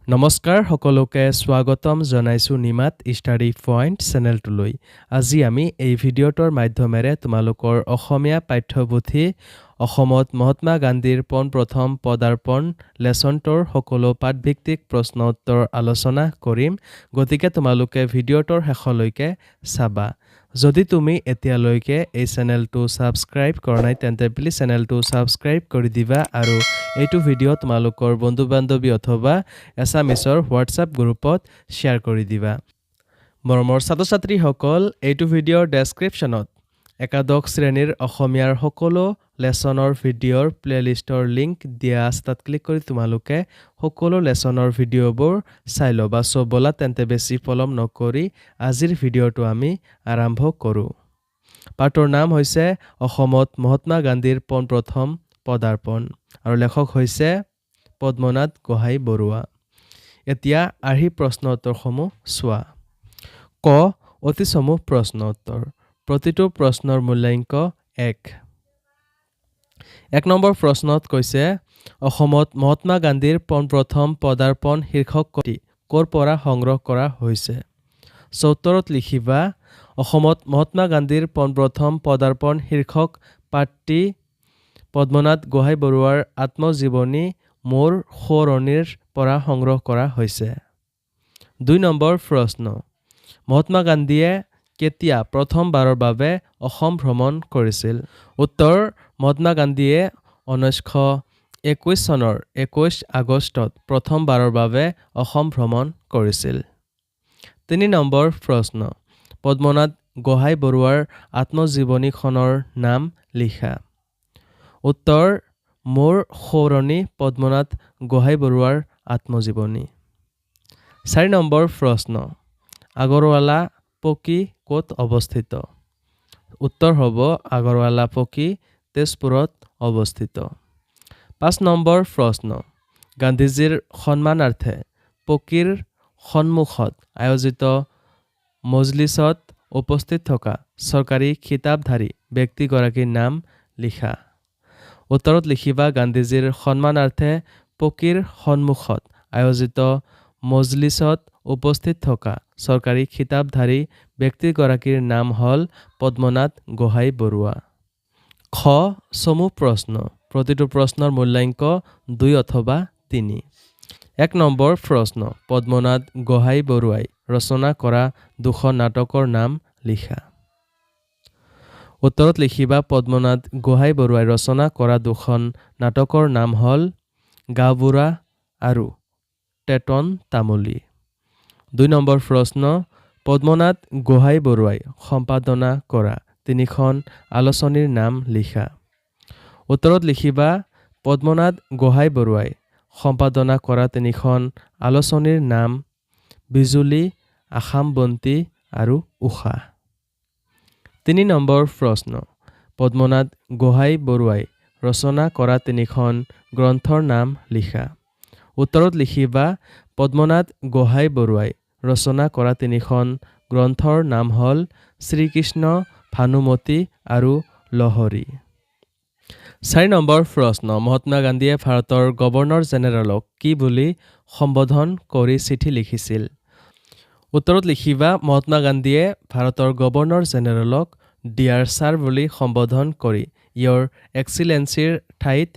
নমস্কাৰ সকলোকে স্বাগতম জনাইছো নিমাত ষ্টাডি পইণ্ট চেনেলটোলৈ। আজি আমি এই ভিডিঅ'টোৰ মাধ্যমেৰে তোমালোকৰ অসমীয়া পাঠ্যপুথি অসমত মহাত্মা গান্ধীৰ পোনপ্ৰথম পদাৰ্পণ লেচনটোৰ সকলো পাঠভিত্তিক প্ৰশ্ন উত্তৰ আলোচনা কৰিম। গতিকে তোমালোকে ভিডিঅ'টোৰ শেষলৈকে চাবা। যদি তুমি এতিয়ালৈকে এই চেনেলটো ছাবস্ক্ৰাইব কৰা নাই তেন্তে প্লিজ চেনেলটো ছাবস্ক্ৰাইব কৰি দিবা আৰু এইটো ভিডিঅ' তোমালোকৰ বন্ধু-বান্ধৱী অথবা এছামিছৰ হোৱাটছআপ গ্ৰুপত শ্বেয়াৰ কৰি দিবা। মৰমৰ ছাত্ৰ-ছাত্ৰীসকল, এইটো ভিডিঅ'ৰ ডেছক্ৰিপশ্যনত একাদশ শ্ৰেণীৰ অসমীয়াৰ সকলো লেচনৰ ভিডিঅ'ৰ প্লেলিষ্টৰ লিংক দিয়া আছে। তাত ক্লিক কৰি তোমালোকে সকলো লেচনৰ ভিডিঅ'বোৰ চাই ল'বা। চ' ব'লা তেন্তে বেছি পলম নকৰি আজিৰ ভিডিঅ'টো আমি আৰম্ভ কৰোঁ। পাঠৰ নাম হৈছে অসমত মহাত্মা গান্ধীৰ পোনপ্ৰথম পদাৰ্পণ আৰু লেখক হৈছে পদ্মনাথ গোহাঁই বৰুৱা। এতিয়া আৰ্হি প্ৰশ্ন উত্তৰসমূহ চোৱা। ক. অতি চমু প্ৰশ্ন উত্তৰ। প্ৰতিটো প্ৰশ্নৰ মূল্যাংক 1। 1 নম্বৰ প্ৰশ্নত কৈছে অসমত মহাত্মা গান্ধীৰ পোনপ্ৰথম পদাৰ্পণ শীৰ্ষকটি ক'ৰ পৰা সংগ্ৰহ কৰা হৈছে? উত্তৰত লিখিবা অসমত মহাত্মা গান্ধীৰ পোনপ্ৰথম পদাৰ্পণ শীৰ্ষক পাঠটি পদ্মনাথ গোহাঁই বৰুৱাৰ আত্মজীৱনী মোৰ সোঁৱৰণিৰ পৰা সংগ্ৰহ কৰা হৈছে। 2 নম্বৰ প্ৰশ্ন মহাত্মা গান্ধীয়ে কেতিয়া প্ৰথমবাৰৰ বাবে অসম ভ্ৰমণ কৰিছিল? উত্তৰ মহাত্মা গান্ধীয়ে 1921 চনৰ 21 আগষ্টত প্ৰথমবাৰৰ বাবে অসম ভ্ৰমণ কৰিছিল। 3 নম্বৰ প্ৰশ্ন পদ্মনাথ গোহাঁই বৰুৱাৰ আত্মজীৱনীখনৰ নাম লিখা। উত্তৰ মোৰ সোঁৱৰণি পদ্মনাথ গোহাঁই বৰুৱাৰ আত্মজীৱনী। 4 নম্বৰ প্ৰশ্ন আগৰৱালা পকী ক'ত অৱস্থিত? উত্তৰ হ'ব আগৰৱালা পকী তেজপুৰত অৱস্থিত। 5 নম্বৰ প্ৰশ্ন গান্ধীজীৰ সন্মানাৰ্থে পকীৰ সন্মুখত আয়োজিত মজলিছত উপস্থিত থকা চৰকাৰী খিতাপধাৰী ব্যক্তিগৰাকীৰ নাম লিখা। উত্তৰত লিখিবা গান্ধীজীৰ সন্মানাৰ্থে পকীৰ সন্মুখত আয়োজিত মজলিছত উপস্থিত থকা চৰকাৰী খিতাপধাৰী ব্যক্তিগৰাকীৰ নাম হ'ল পদ্মনাথ গোহাঁই বৰুৱা। খ. চমু প্ৰশ্ন। প্ৰতিটো প্ৰশ্নৰ মূল্যাংক 2 অথবা 3। 1 নম্বৰ প্ৰশ্ন পদ্মনাথ গোহাঁই বৰুৱাই ৰচনা কৰা 2খন নাটকৰ নাম লিখা। উত্তৰত লিখিবা পদ্মনাথ গোহাঁই বৰুৱাই ৰচনা কৰা 2খন নাটকৰ নাম হ'ল গাঁওবুঢ়া আৰু টেটন তামুলী। 2 নম্বৰ প্ৰশ্ন পদ্মনাথ গোহাঁই বৰুৱাই সম্পাদনা কৰা 3খন আলোচনীৰ নাম লিখা। উত্তৰত লিখিবা পদ্মনাথ গোহাঁই বৰুৱাই সম্পাদনা কৰা 3খন আলোচনীৰ নাম বিজুলী, আসামবন্তি আৰু উষা। 3 নম্বৰ প্ৰশ্ন পদ্মনাথ গোহাঁই বৰুৱাই ৰচনা কৰা 3খন গ্ৰন্থৰ নাম লিখা। উত্তৰত লিখিবা পদ্মনাথ গোহাঁই বৰুৱাই ৰচনা কৰা 3খন গ্ৰন্থৰ নাম হ'ল শ্ৰীকৃষ্ণ, ভানুমতী আৰু লহৰী। 4 নম্বৰ প্ৰশ্ন মহাত্মা গান্ধীয়ে ভাৰতৰ গভৰ্ণৰ জেনেৰেলক কি বুলি সম্বোধন কৰি চিঠি লিখিছিল? উত্তৰত লিখিবা মহাত্মা গান্ধীয়ে ভাৰতৰ গভৰ্ণৰ জেনেৰেলক ডিয়াৰ ছাৰ বুলি সম্বোধন কৰি ইয়ৰ এক্সিলেঞ্চিৰ ঠাইত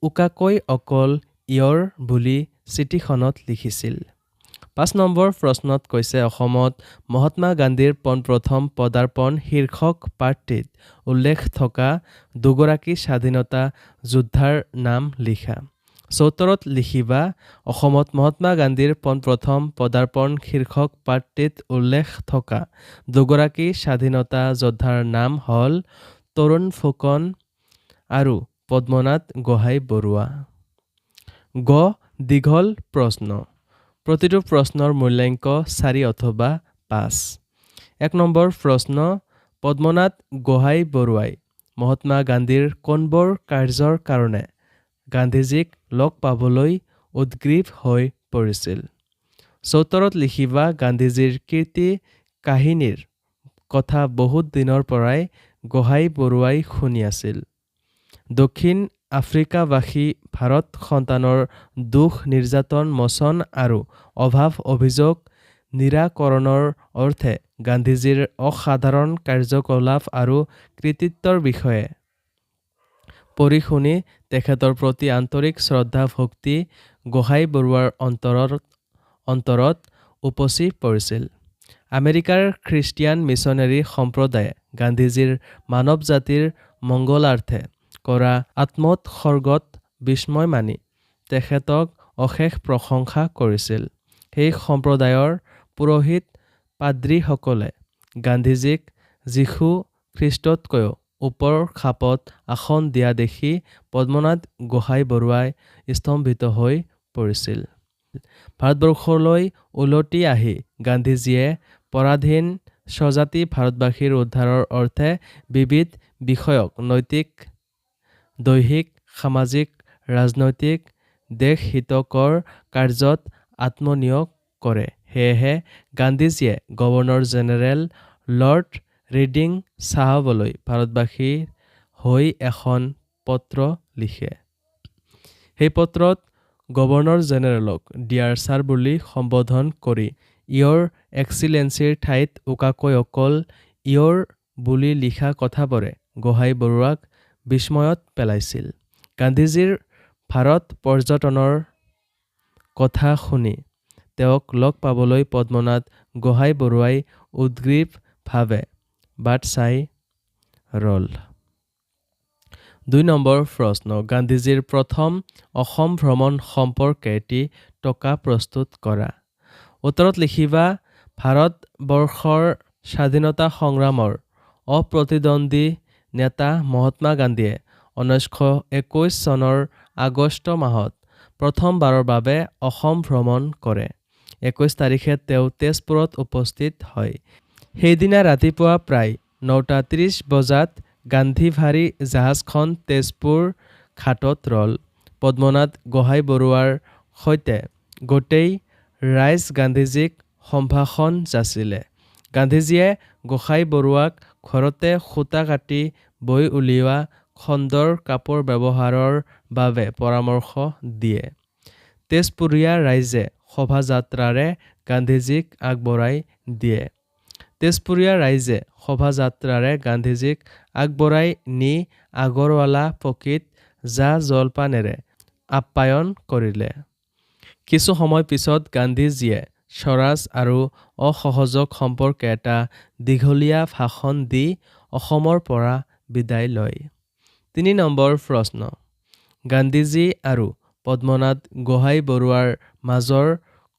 উকাকৈ অকল ইয়ৰ বুলি চিঠিখনত লিখিছিল। 5 নম্বৰ প্ৰশ্নত কৈছে অসমত মহাত্মা গান্ধীৰ পোনপ্ৰথম পদাৰ্পণ শীৰ্ষক পাঠটিত উল্লেখ থকা দুগৰাকী স্বাধীনতা যোদ্ধাৰ নাম লিখা। উত্তৰত লিখিবা অসমত মহাত্মা গান্ধীৰ পোনপ্ৰথম পদাৰ্পণ শীৰ্ষক পাঠটিত উল্লেখ থকা দুগৰাকী স্বাধীনতা যোদ্ধাৰ নাম হ'ল তৰুণ ফুকন আৰু পদ্মনাথ গোহাঁই বৰুৱা। গ. দীঘল প্ৰশ্ন। প্ৰতিটো প্ৰশ্নৰ মূল্যাংক 4 অথবা 5। 1 নম্বৰ প্ৰশ্ন পদ্মনাথ গোহাঁই বৰুৱাই মহাত্মা গান্ধীৰ কোনবোৰ কাৰ্যৰ কাৰণে গান্ধীজীক লগ পাবলৈ উদ্গ্ৰীৱ হৈ পৰিছিল? উত্তৰত লিখিবা গান্ধীজীৰ কীৰ্তি কাহিনীৰ কথা বহুত দিনৰ পৰাই গোহাঁই বৰুৱাই শুনি আছিল। দক্ষিণ আফ্ৰিকাবাসী ভাৰত সন্তানৰ দুখ নিৰ্যাতন মোচন আৰু অভাৱ অভিযোগ নিৰাকৰণৰ অৰ্থে গান্ধীজীৰ অসাধাৰণ কাৰ্যকলাপ আৰু কৃতিত্বৰ বিষয়ে পঢ়ি শুনি তেখেতৰ প্ৰতি আন্তৰিক শ্ৰদ্ধা ভক্তি গোহাঁই বৰুৱাৰ অন্তৰত উপচি পৰিছিল। আমেৰিকাৰ খ্ৰীষ্টিয়ান মিছনেৰী সম্প্ৰদায়ে গান্ধীজীৰ মানৱ জাতিৰ মংগলাৰ্থে কৰা আত্মোৎসৰ্গত বিস্ময় মানি তেখেতক অশেষ প্ৰশংসা কৰিছিল। সেই সম্প্ৰদায়ৰ পুৰোহিত পাদ্ৰীসকলে গান্ধীজীক যীশু খ্ৰীষ্টতকৈও ওপৰ খাপত আসন দিয়া দেখি পদ্মনাথ গোহাঁই বৰুৱাই স্তম্ভিত হৈ পৰিছিল। ভাৰতবৰ্ষলৈ উলটি আহি গান্ধীজীয়ে পৰাধীন স্বজাতি ভাৰতবাসীৰ উদ্ধাৰৰ অৰ্থে বিবিধ বিষয়ক নৈতিক, দৈহিক, সামাজিক, ৰাজনৈতিক দেশহিতকৰ কাৰ্যত আত্মনিয়োগ কৰে। সেয়েহে গান্ধীজীয়ে গভৰ্ণৰ জেনেৰেল লৰ্ড ৰিডিং চাহাবলৈ ভাৰতবাসীৰ হৈ এখন পত্ৰ লিখে। সেই পত্ৰত গভৰ্ণৰ জেনেৰেলক ডিয়াৰ ছাৰ বুলি সম্বোধন কৰি ইয়ৰ এক্সিলেঞ্চিৰ ঠাইত উকাকৈ অকল ইয়ৰ বুলি লিখা কথাবোৰে গোহাঁই বৰুৱাক বিস্ময়ত পেলাইছিল। গান্ধীজীৰ ভাৰত পৰ্যটনৰ কথা শুনি তেওঁক লগ পাবলৈ পদ্মনাথ গোহাঁই বৰুৱাই উদ্গ্ৰীৱভাৱে বাট চাই ৰ'ল। ২ নম্বৰ প্ৰশ্ন। গান্ধীজীৰ প্ৰথম অসম ভ্ৰমণ সম্পৰ্কে এটি টকা প্ৰস্তুত কৰা। উত্তৰত লিখিবা ভাৰতবৰ্ষৰ স্বাধীনতা সংগ্ৰামৰ অপ্ৰতিদ্বন্দ্বী নেতা মহাত্মা গান্ধীয়ে 1921 চনৰ আগষ্ট মাহত প্ৰথমবাৰৰ বাবে অসম ভ্ৰমণ কৰে। 21 তাৰিখে তেওঁ তেজপুৰত উপস্থিত হয়। সেইদিনা ৰাতিপুৱা প্ৰায় 9:30 বজাত গান্ধীভাৰী জাহাজখন তেজপুৰ ঘাটত ৰল। পদ্মনাথ গোহাঁই বৰুৱাৰ সৈতে গোটেই ৰাইজ গান্ধীজীক সম্ভাষণ যাচিলে। গান্ধীজীয়ে গোহাঁই বৰুৱাক ঘৰতে সূতা কাটি বৈ উলিওৱা খণ্ডৰ কাপোৰ ব্যৱহাৰৰ বাবে পৰামৰ্শ দিয়ে। তেজপুৰীয়া ৰাইজে শোভাযাত্ৰাৰে গান্ধীজীক আগবঢ়াই দিয়ে। তেজপুৰীয়া ৰাইজে শোভাযাত্ৰাৰে গান্ধীজীক আগবঢ়াই নি আগৰৱালা পকীত জা-জলপানেৰে আপ্যায়ন কৰিলে। কিছু সময় পিছত গান্ধীজীয়ে স্বৰাজ আৰু অসহযোগ সম্পৰ্কে এটা দীঘলীয়া ভাষণ দি অসমৰ পৰা বিদায় লয়। ৩ নম্বৰ প্ৰশ্ন। গান্ধীজী আৰু পদ্মনাথ গোহাঁই বৰুৱাৰ মাজৰ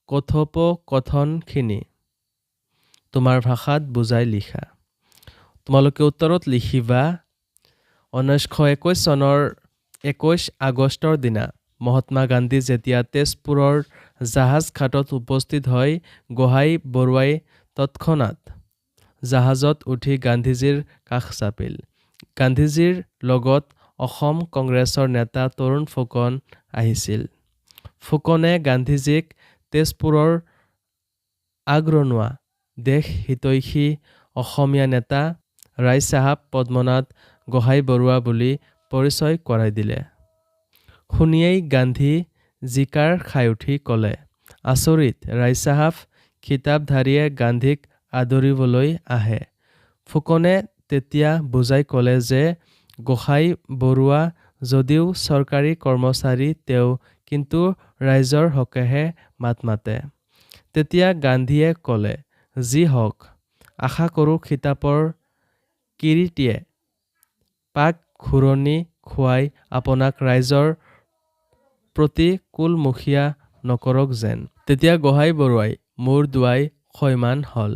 কথোপকথনখিনি তোমাৰ ভাষাত বুজাই লিখা। তোমালোকে উত্তৰত লিখিবা 1921 চনৰ 21 আগষ্টৰ দিনা মহাত্মা গান্ধী যেতিয়া তেজপুৰৰ জাহাজ ঘাটত উপস্থিত হয়, গোহাঁই বৰুৱাই তৎক্ষণাৎ জাহাজত উঠি গান্ধীজীৰ কাষ চাপিল। গান্ধীজীৰ লগত অসম কংগ্ৰেছৰ নেতা তৰুণ ফুকন আহিছিল। ফুকনে গান্ধীজীক তেজপুৰৰ আগৰণুৱা দেশহিতৈষী অসমীয়া নেতা ৰায়চাহাব পদ্মনাথ গোহাঁই বৰুৱা বুলি পৰিচয় কৰাই দিলে। শুনিয়েই গান্ধী জিকাৰ খাই উঠি ক'লে, আচৰিত, ৰায়চাহাব খিতাপধাৰীয়ে গান্ধীক আদৰিবলৈ আহে। ফুকনে তেতিয়া বুজাই ক'লে যে গোহাঁই বৰুৱা যদিও চৰকাৰী কৰ্মচাৰী তেওঁ কিন্তু ৰাইজৰ হকেহে মাত মাতে। তেতিয়া গান্ধীয়ে ক'লে, যি হওক, আশা কৰোঁ খিতাপৰ কিৰীটিয়ে পাক ঘূৰণি খুৱাই আপোনাক ৰাইজৰ প্ৰতিকূলমুখীয়া নকৰক যেন। তেতিয়া গোহাঁই বৰুৱাই মূৰ দোৱাই সৈমান হ'ল।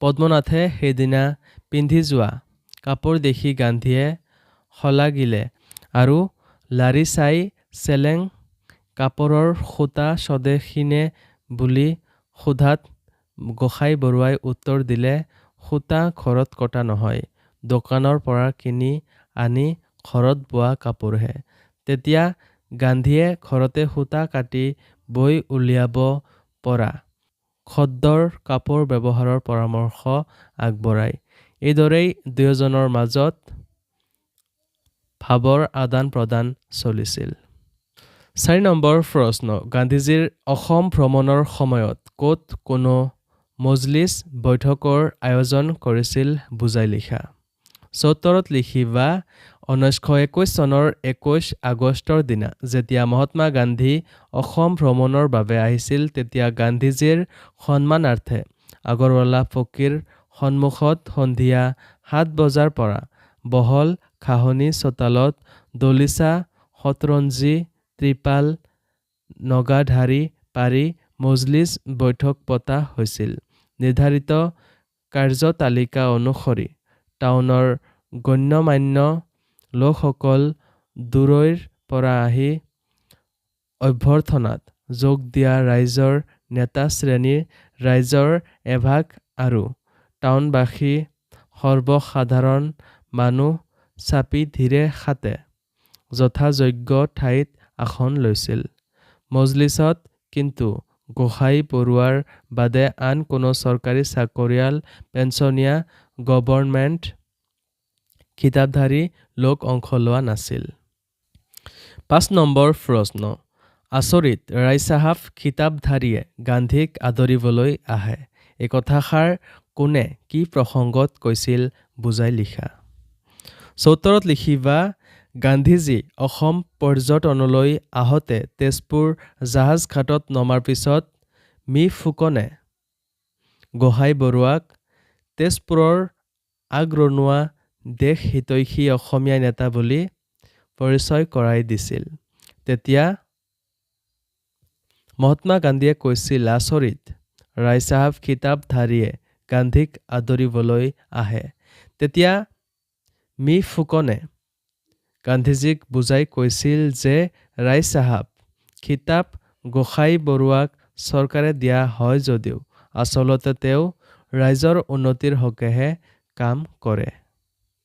পদ্মনাথে সেইদিনা পিন্ধি যোৱা কাপোৰ দেখি গান্ধীয়ে শলাগিলে আৰু লাৰি চাই চেলেং কাপোৰৰ সূতা স্বদেশীনে বুলি সোধাত গোহাঁই বৰুৱাই উত্তৰ দিলে, সূতা ঘৰত কটা নহয়, দোকানৰ পৰা কিনি আনি ঘৰত বোৱা কাপোৰহে। তেতিয়া গান্ধীয়ে ঘৰতে সূতা কাটি বৈ উলিয়াব পৰা খদ্দৰ কাপোৰ ব্যৱহাৰৰ পৰামৰ্শ আগবঢ়ায়। এইদৰেই দুয়োজনৰ মাজত ভাৱৰ আদান প্ৰদান চলিছিল। 4 নম্বৰ প্ৰশ্ন, গান্ধীজীৰ অসম ভ্ৰমণৰ সময়ত ক'ত কোনো মজলিছ বৈঠকৰ আয়োজন কৰিছিল বুজাই লিখা। ৭৪ত লিখিবা 1921 চনৰ 21 আগষ্টৰ দিনা যেতিয়া মহাত্মা গান্ধী অসম ভ্ৰমণৰ বাবে আহিছিল তেতিয়া গান্ধীজীৰ সন্মানাৰ্থে আগৰৱালা ফকীৰ সন্মুখত সন্ধিয়া 7 বজাৰ পৰা বহল খাহনি চোতালত দলিচা শতৰঞ্জী ত্ৰিপাল নগাধাৰী পাৰি মজলিছ বৈঠক পতা হৈছিল। নিৰ্ধাৰিত কাৰ্যতালিকা অনুসৰি টাউনৰ গণ্যমান্য লোকসকল দূৰৈৰ পৰা আহি অভ্যৰ্থনাত যোগ দিয়া ৰাইজৰ নেতা শ্ৰেণীৰ ৰাইজৰ এভাগ আৰু টাউনবাসী সৰ্বসাধাৰণ মানুহ চাপি ধীৰে খাতে যথাযোগ্য ঠাইত আসন লৈছিল। মজলিছত কিন্তু গোসাঁই বৰুৱাৰ বাদে আন কোনো চৰকাৰী চাকৰিয়াল পেঞ্চনীয়া গভৰ্ণমেণ্ট খিতাপধাৰী লোক অংশ লোৱা নাছিল। 5 নম্বৰ প্ৰশ্ন, আচৰিত ৰায়চাহাব খিতাপধাৰীয়ে গান্ধীক আদৰিবলৈ আহে। এই কথাষাৰ কোনে কি প্ৰসংগত কৈছিল বুজাই লিখা। ৭৪ত লিখিবা গান্ধীজী অসম পৰ্যটনলৈ আহোঁতে তেজপুৰ জাহাজ ঘাটত নমাৰ পিছত মি ফুকনে গোহাঁই বৰুৱাক তেজপুৰৰ আগৰণুৱা দেশ হিতৈষী অসমীয়া নেতা বুলি পৰিচয় কৰাই দিছিল। তেতিয়া মহাত্মা গান্ধীয়ে কৈছিল, আচৰিত ৰায়চাহাব খিতাপধাৰীয়ে গান্ধীক আদৰিবলৈ আহে। তেতিয়া মি ফুকনে গান্ধীজীক বুজাই কৈছিল যে ৰায়চাহাব খিতাপ গোসাঁই বৰুৱাক চৰকাৰে দিয়া হয় যদিও আচলতে তেওঁ ৰাইজৰ উন্নতিৰ হকেহে কাম কৰে।